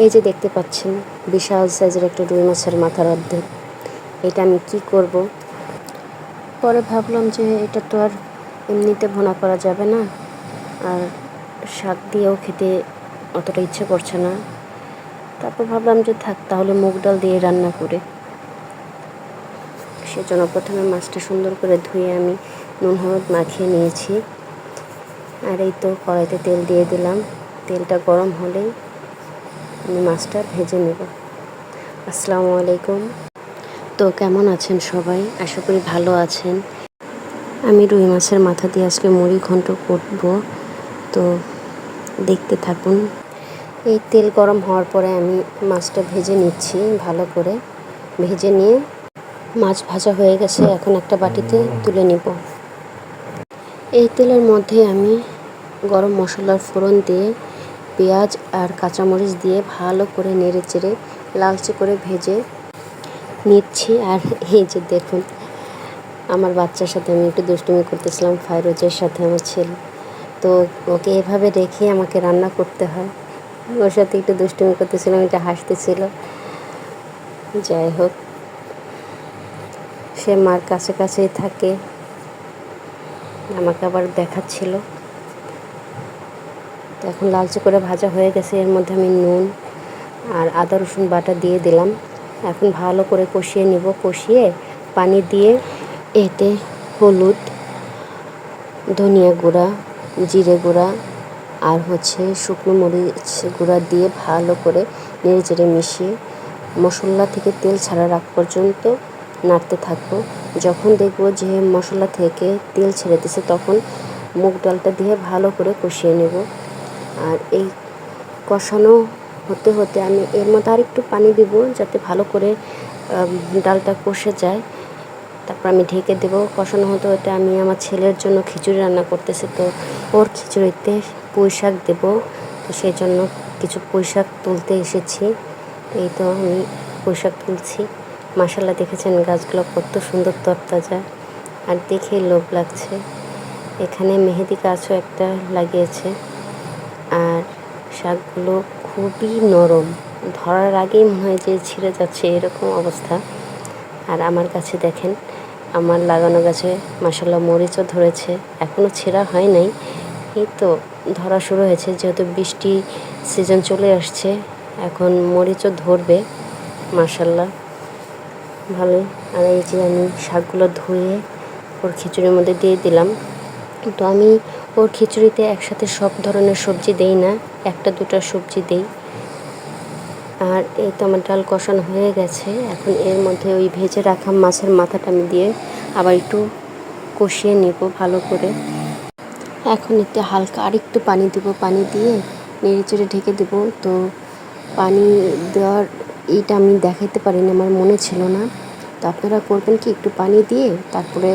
এই যে দেখতে পাচ্ছেন বিশাল সাইজের একটা রুই মাছের মাথার অর্ধেক। এটা আমি কি করব, পরে ভাবলাম যে এটা তো আর এমনিতে ভুনা করা যাবে না, আর শাক দিয়েও খেতে অতটা ইচ্ছে করছে না। তারপর ভাবলাম যে থাক, তাহলে মুগ ডাল দিয়ে রান্না করে। সেজন্য প্রথমে মাছটা সুন্দর করে ধুয়ে আমি নুন হলুদ মাখিয়ে নিয়েছি। আর এই তো কড়াইতে তেল দিয়ে দিলাম। তেলটা গরম হলেই আমি মাছটা ভেজে নেব। আসসালামু আলাইকুম। তো কেমন আছেন সবাই? আশা করি ভালো আছেন। আমি রুই মাছের মাথা দিয়ে আজকে মুড়ি ঘন্ট করব, তো দেখতে থাকুন। এই তেল গরম হওয়ার পরে আমি মাছটা ভেজে নিচ্ছি ভালো করে। ভেজে নিয়ে মাছ ভাজা হয়ে গেছে, এখন একটা বাটিতে তুলে নিব। এই তেলের মধ্যে আমি গরম মশলার ফোড়ন দিয়ে পেঁয়াজ আর কাঁচামরিচ দিয়ে ভালো করে নেড়ে চেড়ে লালচে করে ভেজে নিচ্ছি। আর এই যে দেখুন, আমার বাচ্চার সাথে আমি একটু দুষ্টুমি করতেছিলাম, ফাইরোজের সাথে, আমার ছেলে। তো ওকে এভাবে রেখে আমাকে রান্না করতে হয়। ওর সাথে একটু দুষ্টুমি করতেছিলাম, এটা হাসতেছিল। যাই হোক, সে মার কাছে কাছেই থাকে, আমাকে আবার দেখাচ্ছিল। তো এখন লালচে করে ভাজা হয়ে গেছে, এর মধ্যে আমি নুন আর আদা রসুন বাটা দিয়ে দিলাম। এখন ভালো করে কষিয়ে নিব। কষিয়ে পানি দিয়ে এতে হলুদ, ধনিয়া গুঁড়া, জিরে গুঁড়া আর শুকনো মরিচ গুঁড়া দিয়ে ভালো করে নেড়ে চেড়ে মিশিয়ে মশলা থেকে তেল ছাড়া রাখ পর্যন্ত নাড়তে থাকবো। যখন দেখব যে মশলা থেকে তেল ছেড়ে দিছে, তখন মুগ ডালটা দিয়ে ভালো করে কষিয়ে নেব। আর এই কষানো হতে হতে আমি এর মধ্যে আর একটু পানি দিব, যাতে ভালো করে ডালটা কষে যায়। তারপর আমি ঢেকে দেবো। কষানো হতে হতে আমি আমার ছেলের জন্য খিচুড়ি রান্না করতেছি, তো ওর খিচুড়িতে পুঁই শাক দেবো। তো সেই জন্য কিছু পুঁই শাক তুলতে এসেছি। এই তো আমি পুঁই শাক তুলছি। মাশাআল্লাহ, দেখেছেন গাছগুলো কত সুন্দর তরতাজা, আর দেখেই লোভ লাগছে। এখানে মেহেদি গাছও একটা লাগিয়েছে। আর শাকগুলো খুবই নরম, ধরার আগেই মনে হয় যে ছিঁড়ে যাচ্ছে, এরকম অবস্থা। আর আমার কাছে দেখেন, আমার লাগানো গাছে মাশাআল্লাহ মরিচও ধরেছে, এখনও ছেঁড়া হয় নাই। এই তো ধরা শুরু হয়েছে, যেহেতু বৃষ্টি সিজন চলে আসছে, এখন মরিচও ধরবে মাশাআল্লাহ, ভালোই। আর এই যে আমি শাকগুলো ধুয়ে ওর খিচুড়ির মধ্যে দিয়ে দিলাম। তো আমি ওর খিচুড়িতে একসাথে সব ধরনের সবজি দেই না, একটা দুটা সবজি দেই। আর এই তো আমার ডাল কষানো হয়ে গেছে। এখন এর মধ্যে ওই ভেজে রাখা মাছের মাথাটা আমি দিয়ে আবার একটু কষিয়ে নেব ভালো করে। এখন এতে হালকা আর একটু পানি দেব, পানি দিয়ে নেড়ে চেড়ে ঢেকে দেব। তো পানি দেওয়ার এইটা আমি দেখাইতে পারিনি, আমার মনে ছিল না। তো আপনারা করবেন কি, একটু পানি দিয়ে তারপরে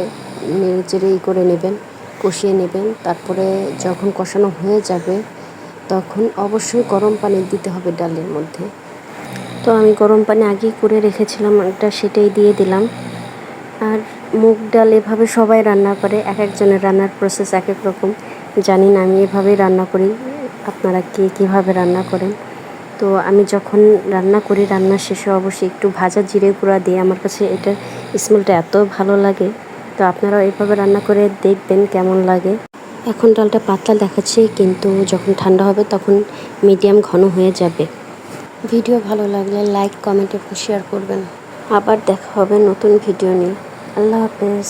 নেড়ে চেড়ে করে নেবেন, কষিয়ে নেবেন। তারপরে যখন কষানো হয়ে যাবে, তখন অবশ্যই গরম পানি দিতে হবে ডালের মধ্যে। তো আমি গরম পানি আগেই করে রেখেছিলাম, একটা সেটাই দিয়ে দিলাম। আর মুগ ডাল এভাবে সবাই রান্না করে, এক একজনের রান্নার প্রসেস এক এক রকম। জানি না, আমি এভাবেই রান্না করি। আপনারা কে কীভাবে রান্না করেন? তো আমি যখন রান্না করি, রান্নার শেষে অবশ্যই একটু ভাজা জিরে গুঁড়া দিয়ে, আমার কাছে এটার স্মেলটা এত ভালো লাগে। তো আপনারাও এভাবে রান্না করে দেখবেন কেমন লাগে। এখন ডালটা পাতলা দেখাচ্ছে, কিন্তু যখন ঠান্ডা হবে তখন মিডিয়াম ঘন হয়ে যাবে। ভিডিও ভালো লাগলে লাইক, কমেন্ট এবং শেয়ার করবেন। আবার দেখা হবে নতুন ভিডিও নিয়ে। আল্লাহ হাফেজ।